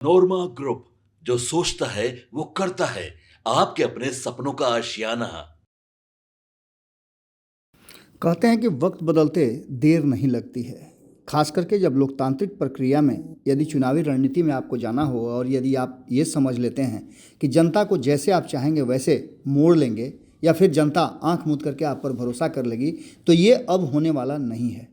नोरमा group, जो सोचता है वो करता है। आपके अपने सपनों का आशियाना। कहते हैं कि वक्त बदलते देर नहीं लगती है। खास करके जब लोकतांत्रिक प्रक्रिया में यदि चुनावी रणनीति में आपको जाना हो और यदि आप ये समझ लेते हैं कि जनता को जैसे आप चाहेंगे वैसे मोड़ लेंगे या फिर जनता आंख मूंद करके आप पर भरोसा कर लेगी, तो ये अब होने वाला नहीं है।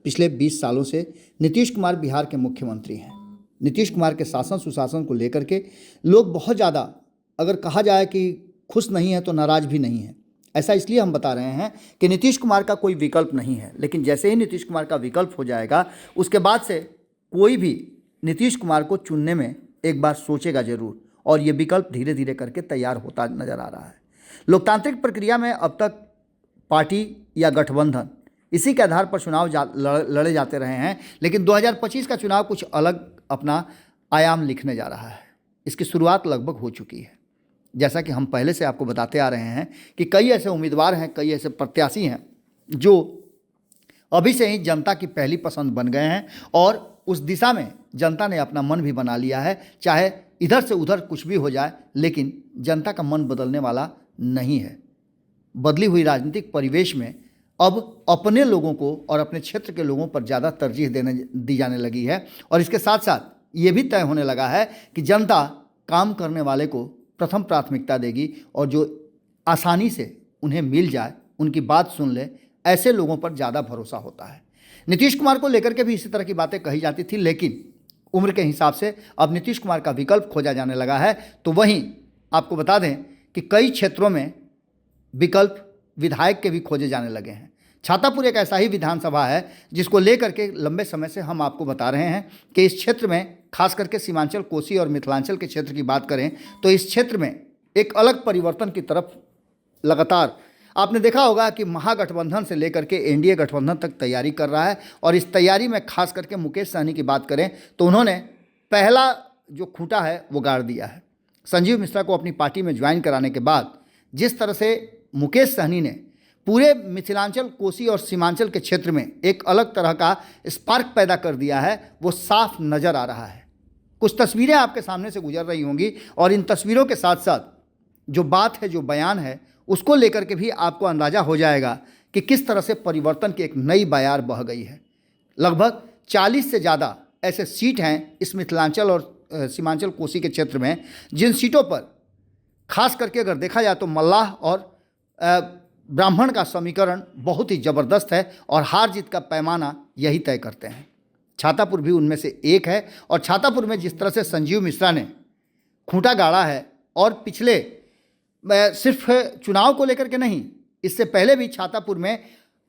पिछले 20 सालों से नीतीश कुमार बिहार के मुख्यमंत्री हैं। नीतीश कुमार के शासन सुशासन को लेकर के लोग बहुत ज़्यादा, अगर कहा जाए कि खुश नहीं है तो नाराज भी नहीं है। ऐसा इसलिए हम बता रहे हैं कि नीतीश कुमार का कोई विकल्प नहीं है, लेकिन जैसे ही नीतीश कुमार का विकल्प हो जाएगा उसके बाद से कोई भी नीतीश कुमार को चुनने में एक बार सोचेगा जरूर, और ये विकल्प धीरे धीरे करके तैयार होता नजर आ रहा है। लोकतांत्रिक प्रक्रिया में अब तक पार्टी या गठबंधन इसी के आधार पर चुनाव लड़े जाते रहे हैं, लेकिन 2025 का चुनाव कुछ अलग अपना आयाम लिखने जा रहा है। इसकी शुरुआत लगभग हो चुकी है। जैसा कि हम पहले से आपको बताते आ रहे हैं कि कई ऐसे उम्मीदवार हैं, कई ऐसे प्रत्याशी हैं जो अभी से ही जनता की पहली पसंद बन गए हैं और उस दिशा में जनता ने अपना मन भी बना लिया है। चाहे इधर से उधर कुछ भी हो जाए, लेकिन जनता का मन बदलने वाला नहीं है। बदली हुई राजनीतिक परिवेश में अब अपने लोगों को और अपने क्षेत्र के लोगों पर ज़्यादा तरजीह दी जाने लगी है, और इसके साथ साथ ये भी तय होने लगा है कि जनता काम करने वाले को प्रथम प्राथमिकता देगी और जो आसानी से उन्हें मिल जाए, उनकी बात सुन ले, ऐसे लोगों पर ज़्यादा भरोसा होता है। नीतीश कुमार को लेकर के भी इसी तरह की बातें कही जाती थी, लेकिन उम्र के हिसाब से अब नीतीश कुमार का विकल्प खोजा जाने लगा है। तो वहीं आपको बता दें कि कई क्षेत्रों में विकल्प विधायक के भी खोजे जाने लगे हैं। छातापुर एक ऐसा ही विधानसभा है जिसको लेकर के लंबे समय से हम आपको बता रहे हैं कि इस क्षेत्र में, खास करके सीमांचल, कोसी और मिथिलांचल के क्षेत्र की बात करें तो इस क्षेत्र में एक अलग परिवर्तन की तरफ लगातार आपने देखा होगा कि महागठबंधन से लेकर के एनडीए गठबंधन तक तैयारी कर रहा है। और इस तैयारी में खास करके मुकेश सहनी की बात करें तो उन्होंने पहला जो खूंटा है वो गाड़ दिया है। संजीव मिश्रा को अपनी पार्टी में ज्वाइन कराने के बाद जिस तरह से मुकेश सहनी ने पूरे मिथिलांचल, कोसी और सीमांचल के क्षेत्र में एक अलग तरह का स्पार्क पैदा कर दिया है, वो साफ नज़र आ रहा है। कुछ तस्वीरें आपके सामने से गुजर रही होंगी और इन तस्वीरों के साथ साथ जो बात है, जो बयान है, उसको लेकर के भी आपको अंदाज़ा हो जाएगा कि किस तरह से परिवर्तन की एक नई बयार बह गई है। लगभग 40 से ज़्यादा ऐसे सीट हैं इस मिथिलांचल और सीमांचल, कोसी के क्षेत्र में, जिन सीटों पर खास करके अगर देखा जाए तो मल्लाह और ब्राह्मण का समीकरण बहुत ही ज़बरदस्त है और हार जीत का पैमाना यही तय करते हैं। छातापुर भी उनमें से एक है, और छातापुर में जिस तरह से संजीव मिश्रा ने खूंटा गाड़ा है, और पिछले सिर्फ चुनाव को लेकर के नहीं, इससे पहले भी छातापुर में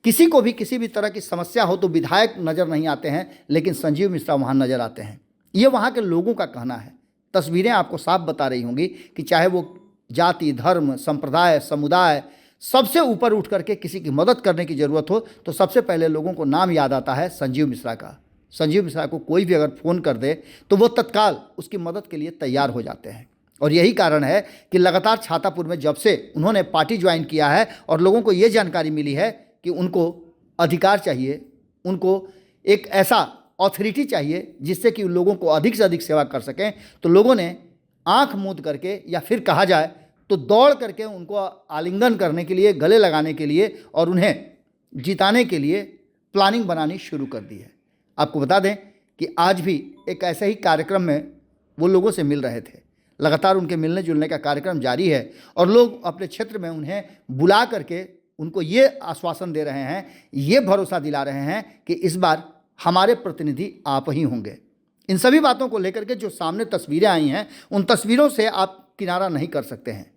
किसी को भी किसी भी तरह की समस्या हो तो विधायक नज़र नहीं आते हैं, लेकिन संजीव मिश्रा वहाँ नज़र आते हैं। ये वहाँ के लोगों का कहना है। तस्वीरें आपको साफ बता रही होंगी कि चाहे वो जाति, धर्म, संप्रदाय, समुदाय, सबसे ऊपर उठ करके किसी की मदद करने की ज़रूरत हो तो सबसे पहले लोगों को नाम याद आता है संजीव मिश्रा का। संजीव मिश्रा को कोई भी अगर फ़ोन कर दे तो वो तत्काल उसकी मदद के लिए तैयार हो जाते हैं। और यही कारण है कि लगातार छातापुर में जब से उन्होंने पार्टी ज्वाइन किया है और लोगों को ये जानकारी मिली है कि उनको अधिकार चाहिए, उनको एक ऐसा अथॉरिटी चाहिए जिससे कि लोगों को अधिक से अधिक सेवा कर सकें, तो लोगों ने आंख मूंद करके, या फिर कहा जाए तो दौड़ करके उनको आलिंगन करने के लिए, गले लगाने के लिए और उन्हें जिताने के लिए प्लानिंग बनानी शुरू कर दी है। आपको बता दें कि आज भी एक ऐसे ही कार्यक्रम में वो लोगों से मिल रहे थे। लगातार उनके मिलने जुलने का कार्यक्रम जारी है और लोग अपने क्षेत्र में उन्हें बुला करके उनको ये आश्वासन दे रहे हैं, ये भरोसा दिला रहे हैं कि इस बार हमारे प्रतिनिधि आप ही होंगे। इन सभी बातों को लेकर के जो सामने तस्वीरें आई हैं, उन तस्वीरों से आप किनारा नहीं कर सकते हैं।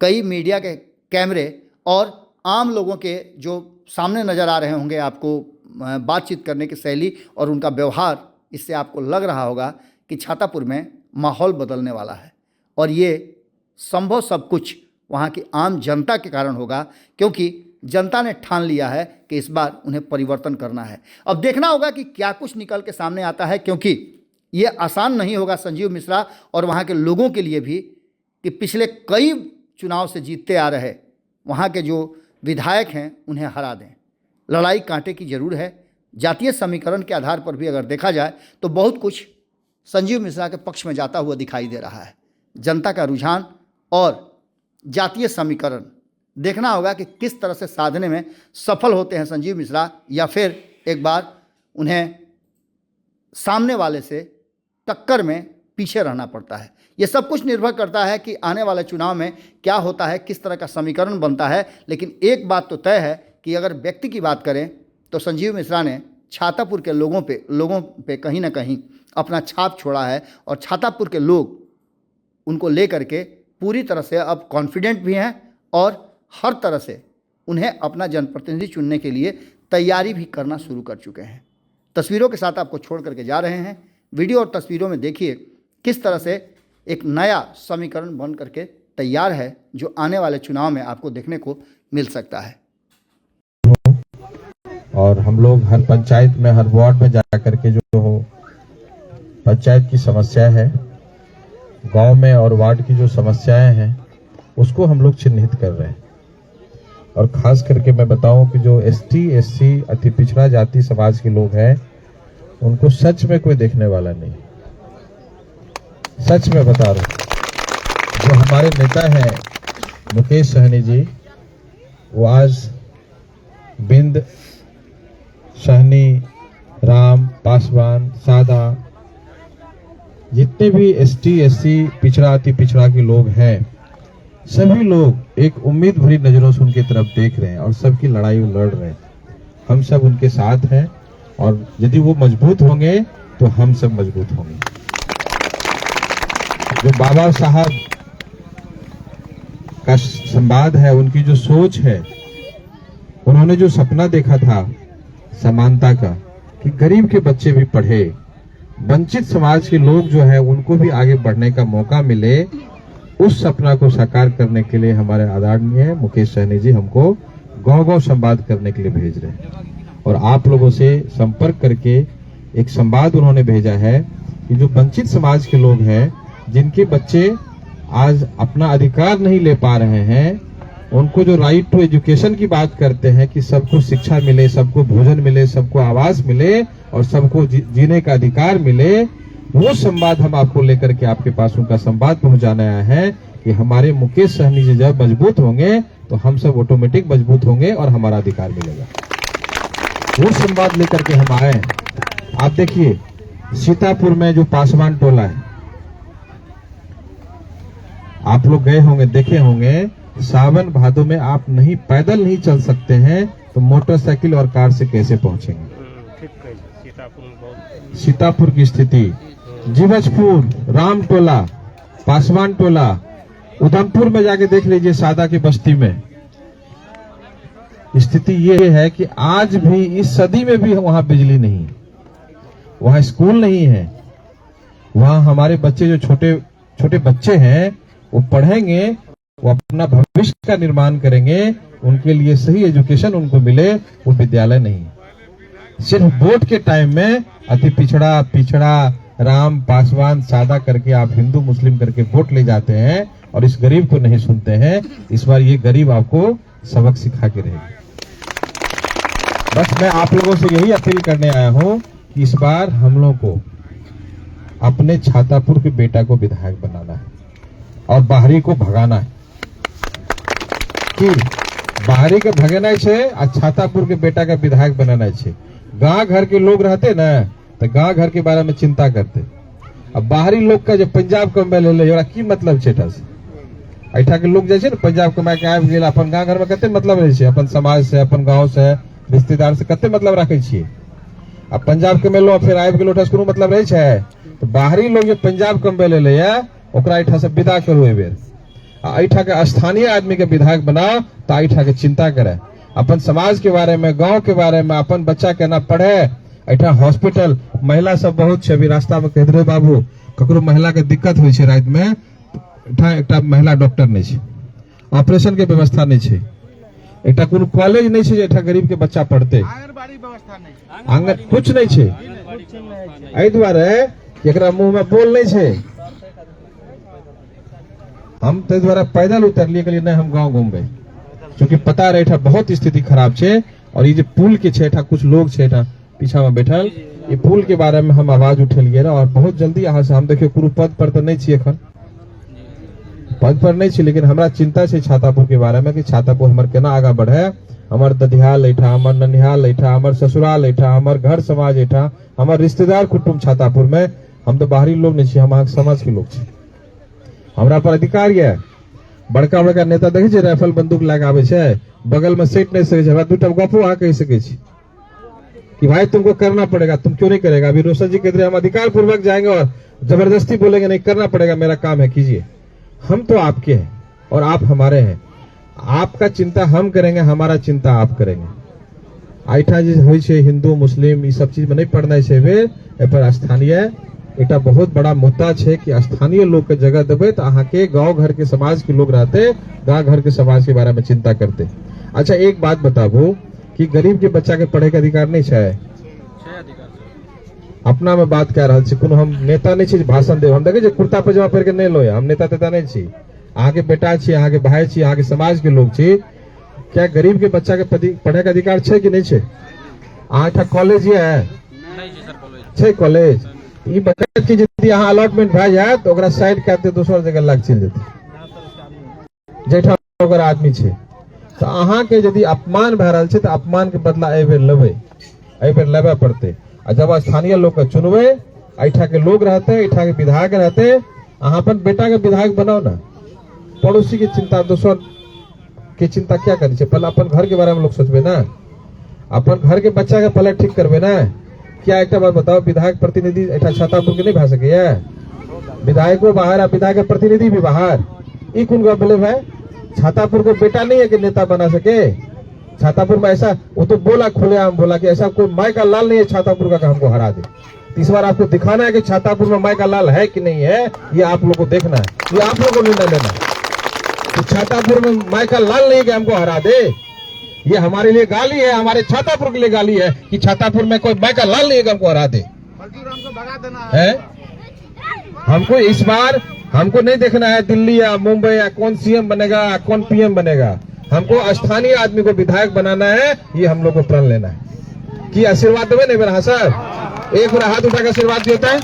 कई मीडिया के कैमरे और आम लोगों के जो सामने नज़र आ रहे होंगे आपको बातचीत करने की शैली और उनका व्यवहार, इससे आपको लग रहा होगा कि छातापुर में माहौल बदलने वाला है। और ये संभव सब कुछ वहाँ की आम जनता के कारण होगा, क्योंकि जनता ने ठान लिया है कि इस बार उन्हें परिवर्तन करना है। अब देखना होगा कि क्या कुछ निकल के सामने आता है, क्योंकि ये आसान नहीं होगा संजीव मिश्रा और वहाँ के लोगों के लिए भी कि पिछले कई चुनाव से जीतते आ रहे वहाँ के जो विधायक हैं उन्हें हरा दें। लड़ाई कांटे की जरूर है। जातीय समीकरण के आधार पर भी अगर देखा जाए तो बहुत कुछ संजीव मिश्रा के पक्ष में जाता हुआ दिखाई दे रहा है। जनता का रुझान और जातीय समीकरण देखना होगा कि किस तरह से साधने में सफल होते हैं संजीव मिश्रा, या फिर एक बार उन्हें सामने वाले से टक्कर में पीछे रहना पड़ता है। ये सब कुछ निर्भर करता है कि आने वाले चुनाव में क्या होता है, किस तरह का समीकरण बनता है। लेकिन एक बात तो तय है कि अगर व्यक्ति की बात करें तो संजीव मिश्रा ने छातापुर के लोगों पे कहीं ना कहीं अपना छाप छोड़ा है, और छातापुर के लोग उनको लेकर के पूरी तरह से अब कॉन्फिडेंट भी हैं और हर तरह से उन्हें अपना जनप्रतिनिधि चुनने के लिए तैयारी भी करना शुरू कर चुके हैं। तस्वीरों के साथ आपको छोड़ करके जा रहे हैं। वीडियो और तस्वीरों में देखिए किस तरह से एक नया समीकरण बन करके तैयार है, जो आने वाले चुनाव में आपको देखने को मिल सकता है। और हम लोग हर पंचायत में, हर वार्ड में जाकर के जो हो पंचायत की समस्या है, गांव में और वार्ड की जो समस्याएं हैं, उसको हम लोग चिन्हित कर रहे हैं। और खास करके मैं बताऊं कि जो एसटी, एससी, अति पिछड़ा जाति समाज के लोग हैं, उनको सच में कोई देखने वाला नहीं। सच में बता रहा हूं, जो हमारे नेता हैं मुकेश सहनी जी, वो आज बिंद, सहनी, राम, पासवान, सादा, जितने भी एसटी, एससी, पिछड़ा, अति पिछड़ा के लोग हैं, सभी लोग एक उम्मीद भरी नजरों से उनकी तरफ देख रहे हैं और सबकी लड़ाई वो लड़ रहे हैं। हम सब उनके साथ हैं, और यदि वो मजबूत होंगे तो हम सब मजबूत होंगे। जो बाबा साहब का संवाद है, उनकी जो सोच है, उन्होंने जो सपना देखा था समानता का, कि गरीब के बच्चे भी पढ़े, वंचित समाज के लोग जो है उनको भी आगे बढ़ने का मौका मिले, उस सपना को साकार करने के लिए हमारे आदरणीय मुकेश सहनी जी हमको गांव-गांव संवाद करने के लिए भेज रहे हैं। और आप लोगों से संपर्क करके एक संवाद उन्होंने भेजा है कि जो वंचित समाज के लोग हैं, जिनके बच्चे आज अपना अधिकार नहीं ले पा रहे हैं, उनको जो राइट टू एजुकेशन की बात करते हैं कि सबको शिक्षा मिले, सबको भोजन मिले, सबको आवास मिले और सबको जीने का अधिकार मिले, वो संवाद हम आपको लेकर के आपके पास उनका संवाद पहुंचाने आए हैं कि हमारे मुकेश सहनी जी जब मजबूत होंगे तो हम सब ऑटोमेटिक मजबूत होंगे और हमारा अधिकार मिलेगा। वो संवाद लेकर के हम आए। आप देखिए सीतापुर में जो पासवान टोला है, आप लोग गए होंगे, देखे होंगे, सावन भादों में आप नहीं पैदल नहीं चल सकते हैं तो मोटरसाइकिल और कार से कैसे पहुंचेंगे। सीतापुर की स्थिति, जीवजपुर, राम टोला, पासवान टोला, उधमपुर में जाके देख लीजिए, सादा की बस्ती में स्थिति ये है कि आज भी इस सदी में भी वहां बिजली नहीं है, वहां स्कूल नहीं है, वहां हमारे बच्चे जो छोटे छोटे बच्चे हैं वो पढ़ेंगे, वो अपना भविष्य का निर्माण करेंगे, उनके लिए सही एजुकेशन उनको मिले, वो विद्यालय नहीं है। सिर्फ वोट के टाइम में अति पिछड़ा, पिछड़ा, राम, पासवान, सादा करके आप हिंदू मुस्लिम करके वोट ले जाते हैं और इस गरीब को नहीं सुनते हैं। इस बार ये गरीब आपको सबक सिखा के रहेगी। बस मैं आप लोगों से यही अपील करने आया हूं कि इस बार हम लोग को अपने छातापुर के बेटा को विधायक बनाना है और बाहरी को भगाना है। कि बाहरी के भगाना है और छातापुर के बेटा का विधायक बनाना है। गांव घर के लोग रहते ना तो गांव घर के बारे में चिंता करते, अब बाहरी लोग का जब पंजाब कमाए ले की मतलब छे, ऐठा के लोग जैसे ना पंजाब कमाए के आबि गेल, अपन गांव घर में कते मतलब रहे, अपन समाज से, अपन गांव से, रिश्तेदार से कते मतलब रखे छिए। अब पंजाब कमेलो फिर आबि गेलो कोनो मतलब रहे छे। तो बाहरी लोग जो पंजाब कमबे ले ओकरा ऐठा से विदा करू ए बेर, ऐठा के स्थानीय आदमी के विधायक बनाओ तो ऐठा के चिंता करे, अपन समाज के बारे में, गांव के बारे में, अपन बच्चा केना पढ़े। ऐठा हॉस्पिटल महिला सब बहुत छे, अभी रास्ता में कह दे बाबू ककरो महिला के दिक्कत होय छे रात में, ऐठा एकटा महिला डॉक्टर नहीं छे, ऑपरेशन के व्यवस्था नहीं छे, एकटा कोनो कॉलेज नहीं छे ऐठा गरीब के बच्चा पढ़ते, आंगनबाड़ी व्यवस्था नहीं, आंगन कुछ नहीं छे। एहि दुआरे एकरा मुंह में बोल नहीं छे। हम ते द्वारा पैदल उतरलिए के लिए नहीं, हम गांव घूमबे, क्योंकि पता रहे था बहुत स्थिति खराब छे। और ये जो पुल के छे, कुछ लोग छे पीछा में बैठल, ये पुल के बारे में हम आवाज उठेलिए ना, और बहुत जल्दी यहाँ से हम देखिए कोनो पद पर तो नहीं छी एखन, पद पर नहीं छी, लेकिन हमरा चिंता है छातापुर के बारे में कि छातापुर हमारे केना आगा बढ़े। हमार ददियाल ऐठा, हमार ननिहाल ऐठा, हमार ससुराल ऐठा, हमार घर समाज ऐठा, हमार रिश्तेदार कुटुंब छातापुर में। हम तो बाहरी लोग नहीं छी, हम समाज के लोग छी, हमरा पर अधिकार है। बड़का बड़का नेता देखे छे राइफल बंदूक लगा आवे छे, बगल में सेट नहीं सके छे। हमरा दूटा गपो अहाँ कह सके छी कि भाई तुमको करना पड़ेगा, तुम क्यों नहीं करेगा। अभी रोशन जी कहते हम अधिकार पूर्वक जाएंगे और जबरदस्ती बोलेंगे नहीं करना पड़ेगा, मेरा काम है कीजिए। हम तो आपके हैं और आप हमारे हैं, आपका चिंता हम करेंगे, हमारा चिंता आप करेंगे। आइठा जी होइ छे हिंदू मुस्लिम ये सब चीज में नहीं पड़ना छे, वे पर स्थानीय एक बहुत बड़ा मुद्दा है कि स्थानीय लोग के जगह देवे तो अहाँ के गाँव घर के समाज के लोग रहते, गाँव घर के समाज के बारे में चिंता करते। अच्छा एक बात बताबू कि गरीब के बच्चा के पढ़े के अधिकार नहीं है, अपना में बात कह रहा कोनो हम नेता नहीं छी भाषण दे। हम देखे कुर्ता पजामा पहन के नहीं लो, हम नेता तेता नहीं छी, अहाँ के बेटा छी, अहाँ के भाई छी, अहाँ के समाज के लोग छी। क्या गरीब के बच्चा के पढ़े के अधिकार है कि नहीं है? अहाँ कॉलेज ये है कॉलेज, ई बच्चा के यदि अहाँ अलॉटमेंट भए जाए तो ओकरा साइड करते दोसर जगह लाग चल जेते, जेठा ओकर आदमी छे। तो अहाँ के यदि अपमान भए रहा है तो अपमान के बदला एहि बेर लेबे पड़ते। आ जब स्थानीय लोग के चुनबे, ऐठा के लोग रहते, ऐठा के विधायक रहते, अहाँ अपन बेटा के विधायक बनाओ ना। पड़ोसी की चिंता, दोसर की चिंता क्या करे छे? पहले अपन घर के बारे में लोग सोचबे ना, अपन घर के बच्चा के पहले ठीक करबे ना। क्या एक बात बताओ, विधायक प्रतिनिधि ऐठा छातापुर के नहीं भा सके? विधायको बाहर, विधायक प्रतिनिधि भी बाहर, ई कौन गप भेले भाई? छातापुर को बेटा नहीं है कि नेता बना सके। छातापुर में ऐसा, वो तो बोला खुलेआम बोला कि ऐसा कोई माई का लाल नहीं है छातापुर का हमको हरा दे। इस बार आपको दिखाना है कि छातापुर में माई का लाल है कि नहीं है, ये आप लोग को देखना है, ये आप लोग को निर्णय लेना है। तो छातापुर में माई का लाल नहीं है कि हमको हरा दे, ये हमारे लिए गाली है, हमारे छातापुर के लिए गाली है कि छातापुर में कोई माई का लाल नहीं है कि हमको हरा दे। हमको इस बार हमको नहीं देखना है दिल्ली या मुंबई या कौन सीएम बनेगा, कौन पीएम बनेगा। हमको स्थानीय आदमी को विधायक बनाना है, ये हम लोग को प्रण लेना है। कि आशीर्वाद देवे नहीं मेरा सर, एक बार हाथ उठा के आशीर्वाद देता है।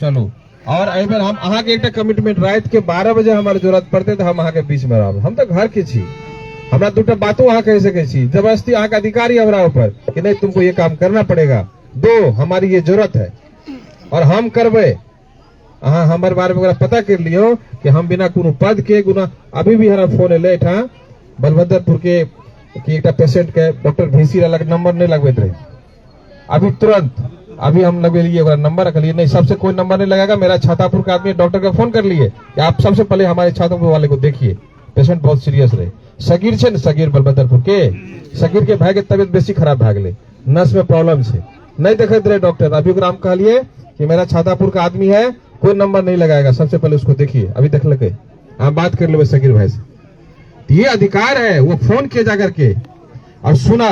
चलो, और अभी बार हम अहाँ के एक कमिटमेंट, रात के 12 बजे हमारे जरूरत पड़ते तो हम अहाँ के बीच में रह। हम तो घर के छी, हमरा दूटा बातों अहाँ कह सके छी, जबरदस्ती अहाँ का अधिकारी हमरा ऊपर कि नहीं तुमको ये काम करना पड़ेगा, दो हमारी ये जरूरत है और हम करबे। अहाँ हमारे बारे में पता कर लियो कि हम बिना कोनो पद के गुना। अभी भी हमारा फोन ले था बलभद्रपुर के कि एक पेशेंट के डॉक्टर भीसी लग नंबर नहीं लगबे रहे, अभी तुरंत अभी हम लगेलिए नंबर रखलिए, नहीं सबसे कोई नंबर नहीं लगाएगा। मेरा छातापुर का आदमी डॉक्टर का फोन कर लिए कि आप सबसे पहले हमारे छातापुर वाले को देखिए, पेशेंट बहुत सीरियस रहे। सगीर छे न, सगीर बलभद्रपुर के सगीर के भाई के तबियत बेसी खराब भए गेले, नस में प्रॉब्लम छे, नहीं देखते रहे डॉक्टर। अभी हम कहलिए कि मेरा छातापुर का आदमी है, कोई नंबर नहीं लगाएगा, सबसे पहले उसको देखिए। अभी देख लगे, आप बात कर लो सगीर भाई से, ये अधिकार है। वो फोन किया जाकर के और सुना,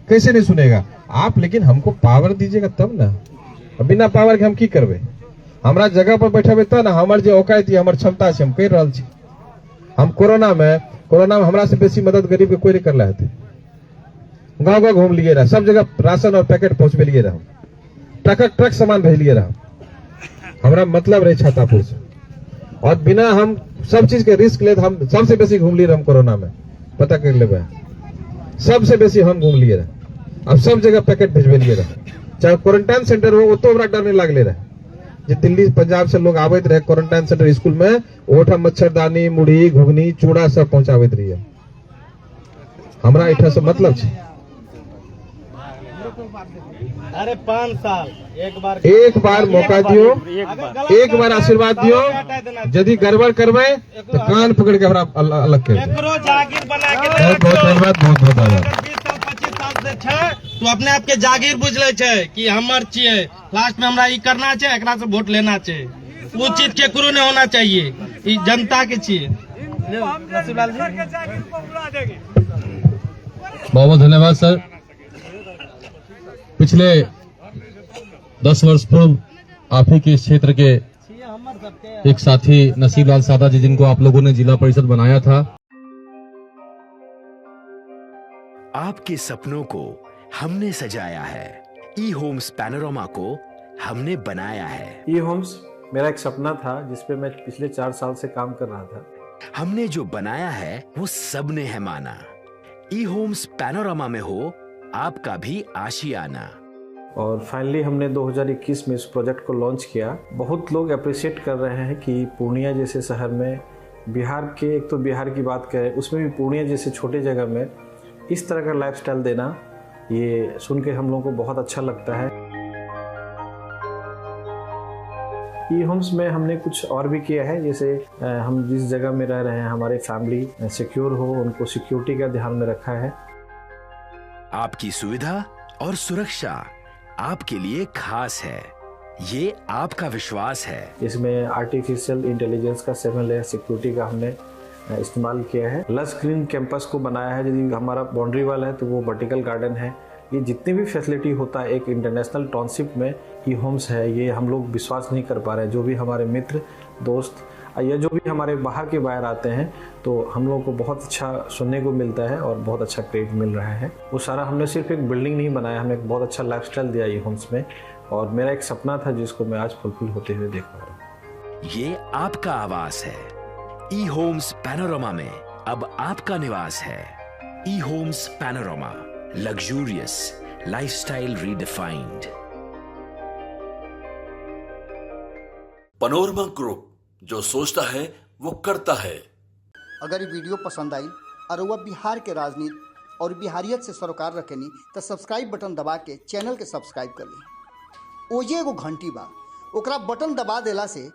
कैसे नहीं सुनेगा आप? लेकिन हमको पावर दीजिएगा तब ना, बिना पावर के हम की करबे? हमारा जगह पर बैठे तब ना, हमारे जो औकात है, हमारे क्षमता है, हम कर रहा छी। हम कोरोना में हमरा से बेसी मदद गरीब के कोई नहीं कर रहे थे। गाँव गाँव घूम लिए रहा, सब जगह राशन और पैकेट पहुंचबे लिए रहा, ट्रक सामान भेज लिए रहा। हमारा मतलब रहे छातापुर से, और बिना हम सब चीज के रिस्क ले हम सबसे बेसी घूम लिए हम कोरोना में, पता कर ले, सबसे बेसी हम घूम लिए रहे। अब सब जगह पैकेट भेजबे लिए रहे, चाहे क्वारंटाइन सेंटर हो, तो हमरा डर नहीं लागले रहे। जो दिल्ली पंजाब से लोग आबे रहे क्वारंटाइन सेंटर स्कूल में, ओठा मच्छरदानी, मुढ़ी, घुगनी, चूड़ा सब पहुंचाबे रही। हमरा इठा से मतलब छे। अरे 5 साल एक बार मौका दियो, एक बार आशीर्वाद दियो। यदि गड़बड़ करबे तो कान पकड़ के हमरा अलग कर दे। जागीर बना के बहुत बहुत धन्यवाद, बहुत बहुत धन्यवाद। 20 साल से छै तो अपने आप के जागीर बुझले छै कि हमर छिए, लास्ट में हमरा ई करना छै, एकरा से वोट लेना छै। वो चीज केकरो नहीं होना चाहिए, ई जनता के छिए। नसीबलाल जी बहुत धन्यवाद सर। पिछले 10 वर्ष पूर्व आप ही के इस क्षेत्र के एक साथी नसीबलाल सादा जी, जिनको आप लोगों ने जिला परिषद बनाया था। आपके सपनों को हमने सजाया है, ई होम्स पैनोरमा को हमने बनाया है। ई होम्स मेरा एक सपना था जिस पे मैं पिछले 4 साल से काम कर रहा था। हमने जो बनाया है वो सबने है माना। ई होम्स पैनोरमा में हो आपका भी आशियाना। और फाइनली हमने 2021 में इस प्रोजेक्ट को लॉन्च किया। बहुत लोग अप्रिशिएट कर रहे हैं कि पूर्णिया जैसे शहर में, बिहार के, एक तो बिहार की बात करें उसमें भी पूर्णिया जैसे छोटे जगह में इस तरह का लाइफस्टाइल देना, ये सुन के हम लोगों को बहुत अच्छा लगता है। ई होम्स में हमने कुछ और भी किया है, जैसे हम जिस जगह में रह रहे हैं हमारे फैमिली सिक्योर हो, उनको सिक्योरिटी का ध्यान में रखा है। आपकी सुविधा और सुरक्षा आपके लिए खास है, ये आपका विश्वास है। इसमें आर्टिफिशियल इंटेलिजेंस का 7 लेयर सिक्योरिटी का हमने इस्तेमाल किया है। लस ग्रीन कैंपस को बनाया है। यदि हमारा बाउंड्री वाल है तो वो वर्टिकल गार्डन है। ये जितनी भी फैसिलिटी होता है एक इंटरनेशनल टाउनशिप में ई होम्स है, ये हम लोग विश्वास नहीं कर पा रहे हैं। जो भी हमारे मित्र दोस्त या जो भी हमारे बाहर के बाहर आते हैं तो हम लोगों को बहुत अच्छा सुनने को मिलता है और बहुत अच्छा क्रेडिट मिल रहा है। वो सारा हमने सिर्फ एक बिल्डिंग नहीं बनाया, हमने एक बहुत अच्छा लाइफस्टाइल दिया ई होम्स में, और मेरा एक सपना था जिसको मैं आज फुलफिल होते हुए देख पा रहा हूँ। ये आपका आवास है। ई होम्स पैनोरमा में अब आपका निवास है। E Homes Panorama, luxurious lifestyle redefined. Panorama group, जो सोचता है वो करता है। अगर ये वीडियो पसंद आई और वह बिहार के राजनीति और बिहारियत से सरोकार रखेनी तो सब्सक्राइब बटन दबा के चैनल के सब्सक्राइब कर ली। ओजे एगो घंटी बा, ओकरा बटन दबा देला से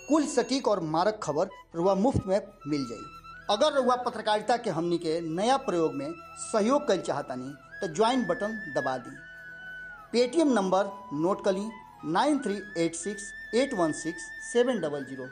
कुल सटीक और मारक खबर रुआ मुफ्त में मिल जाई। अगर रुआ पत्रकारिता के हमनी के नया प्रयोग में सहयोग कर चाहतानी तो ज्वाइन बटन दबा दी। पेटीएम नंबर नोट कर ली 9386 816 700।